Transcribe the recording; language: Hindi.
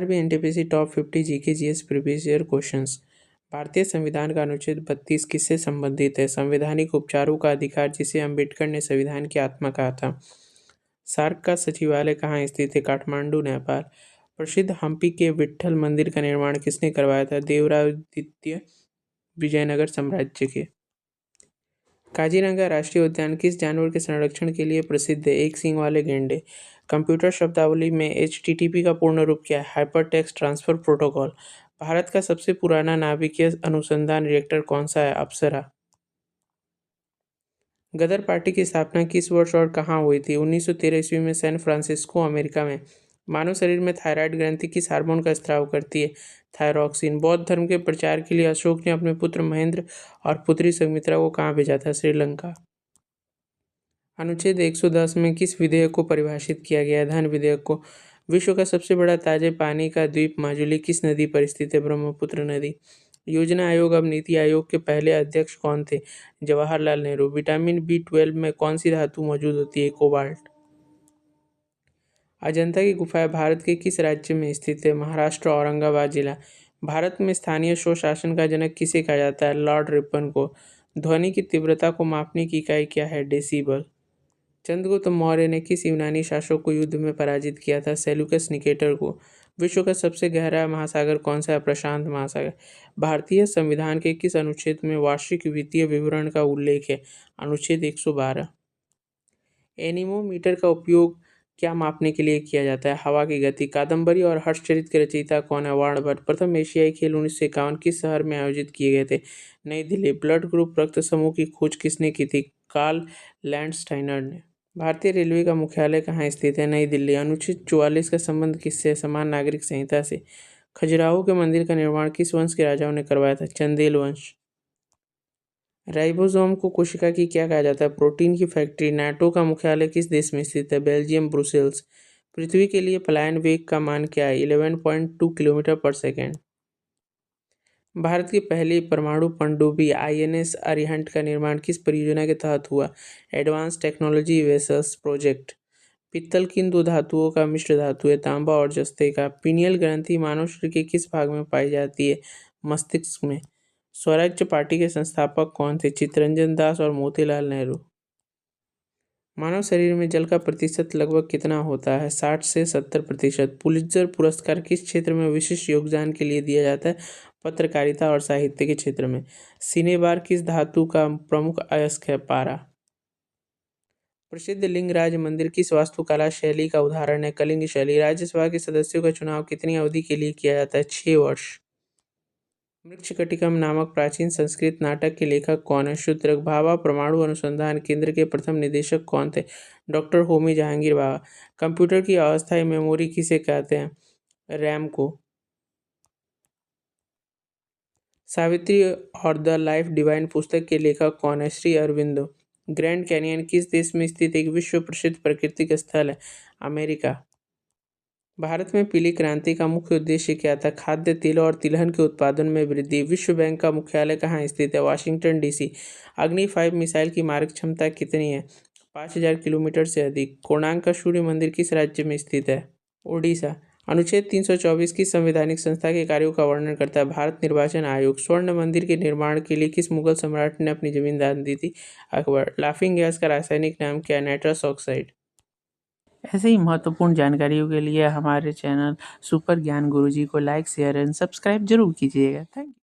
11वीं NTPC top 50 GK GS previous year questions. भारतीय संविधान का अनुच्छेद 32 किससे संबंधित है? संवैधानिक उपचारों का अधिकार, जिसे अम्बेडकर ने संविधान की आत्मा कहा था। सार्क का सचिवालय कहाँ स्थित है? काठमांडू, नेपाल। प्रसिद्ध हम्पी के विट्ठल मंदिर का निर्माण किसने करवाया था? देवराय द्वितीय, विजयनगर साम्राज्य के। काजीरंगा राष्ट्रीय उद्यान किस जानवर के संरक्षण के लिए प्रसिद्ध है? एक सींग वाले गैंडे। कंप्यूटर शब्दावली में HTTP का पूर्ण रूप क्या है? Hyper text transfer protocol. Bharat का सबसे पुराना नाभिकीय अनुसंधान रिएक्टर कौन सा है? अप्सरा। गदर पार्टी की स्थापना किस वर्ष और कहाँ हुई थी? 1913 ईस्वी में सैन फ्रांसिस्को, अमेरिका में। मानव शरीर में थायराइड ग्रंथि किस हार्मोन का स्राव करती है? थायरॉक्सिन। बौद्ध धर्म के प्रचार के लिए अशोक ने अपने पुत्र महेंद्र और पुत्री संघमित्रा को कहाँ भेजा था? श्रीलंका। अनुच्छेद 110 में किस विधेयक को परिभाषित किया गया है? धन विधेयक को। विश्व का सबसे बड़ा ताजे पानी का द्वीप माजुली किस नदी पर स्थित है? ब्रह्मपुत्र नदी। योजना आयोग अब नीति आयोग के पहले अध्यक्ष कौन थे? जवाहरलाल नेहरू। विटामिन B12 में कौन सी धातु मौजूद होती है? कोबाल्ट। अजंता की गुफाएं भारत के किस राज्य में स्थित है? महाराष्ट्र, औरंगाबाद जिला। भारत में स्थानीय स्वशासन का जनक किसे कहा जाता है? लॉर्ड रिपन को। ध्वनि की तीव्रता को मापने की इकाई क्या है? डेसिबल। चंद्रगुप्त मौर्य ने किस यूनानी शासक को युद्ध में पराजित किया था? सेल्यूकस निकेटर को। विश्व का सबसे गहरा महासागर कौन सा है? प्रशांत महासागर। भारतीय संविधान के किस अनुच्छेद में वार्षिक वित्तीय विवरण का उल्लेख है? अनुच्छेद 112। एनीमोमीटर का उपयोग क्या मापने के लिए किया जाता है? हवा की गति। कादम्बरी और हर्षचरित के रचयिता कौन है? वाणभट्ट। प्रथम एशियाई खेल 1951 किस शहर में आयोजित किए गए थे? नई दिल्ली। ब्लड ग्रुप रक्त समूह की खोज किसने की थी? कार्ल लैंडस्टाइनर ने। भारतीय रेलवे का मुख्यालय कहाँ स्थित है? नई दिल्ली। अनुच्छेद 44 का संबंध किससे है? समान नागरिक संहिता से। खजुराहो के मंदिर का निर्माण किस वंश के राजाओं ने करवाया था? चंदेल वंश। राइबोसोम को कोशिका की क्या कहा जाता है? प्रोटीन की फैक्ट्री। नाटो का मुख्यालय किस देश में स्थित है? Belgium, Brussels. पृथ्वी के लिए पलायन वेग का मान क्या है? 11.2 किलोमीटर पर सेकेंड। भारत की पहली परमाणु पनडुब्बी INS अरिहंत का निर्माण किस परियोजना के तहत हुआ? Advance technology vessels project. पित्तल किन दो धातुओं का मिश्र धातु है? तांबा और जस्ते का। पीनियल ग्रंथि मानव शरीर के किस भाग में पाई जाती है? मस्तिष्क में। स्वराज्य पार्टी के संस्थापक कौन थे? चित्तरंजन दास और मोतीलाल नेहरू। मानव शरीर में जल का प्रतिशत लगभग कितना होता है? 60 से 70%। पुलित्जर पुरस्कार किस क्षेत्र में विशिष्ट योगदान के लिए दिया जाता है? पत्रकारिता और साहित्य के क्षेत्र में। सिनेबार किस धातु का प्रमुख अयस्क है? पारा। प्रसिद्ध लिंगराज मंदिर किस वास्तुकला शैली का उदाहरण है? कलिंग शैली। राज्यसभा के सदस्यों का चुनाव कितनी अवधि के लिए किया जाता है? 6 वर्ष। मृच्छकटिकम नामक प्राचीन संस्कृत नाटक के लेखक कौन है? शूद्रक। भाभा परमाणु अनुसंधान केंद्र के प्रथम निदेशक कौन थे? डॉक्टर होमी जहांगीर भाभा। कंप्यूटर की अस्थायी मेमोरी किसे कहते हैं? रैम को। सावित्री और द लाइफ डिवाइन पुस्तक के लेखक कौन है? श्री अरविंदो। ग्रैंड कैनियन किस देश में स्थित एक विश्व प्रसिद्ध प्राकृतिक स्थल है? अमेरिका। भारत में पीली क्रांति का मुख्य उद्देश्य क्या था? खाद्य तेल और तिलहन के उत्पादन में वृद्धि। विश्व बैंक का मुख्यालय कहाँ स्थित है? Washington DC। अग्नि 5 मिसाइल की मारक क्षमता कितनी है? 5000 किलोमीटर से अधिक। कोणार्क का सूर्य मंदिर किस राज्य में स्थित है? ओडिशा। अनुच्छेद 324 की संवैधानिक संस्था के कार्यों का वर्णन करता है? भारत निर्वाचन आयोग। स्वर्ण मंदिर के निर्माण के लिए किस मुगल सम्राट ने अपनी जमीन दान दी थी? अकबर। लाफिंग गैस का रासायनिक नाम क्या है? Nitrous oxide. ऐसे ही महत्वपूर्ण जानकारियों के लिए हमारे चैनल सुपर ज्ञान गुरुजी को लाइक, शेयर एंड सब्सक्राइब जरूर कीजिएगा। Thank you.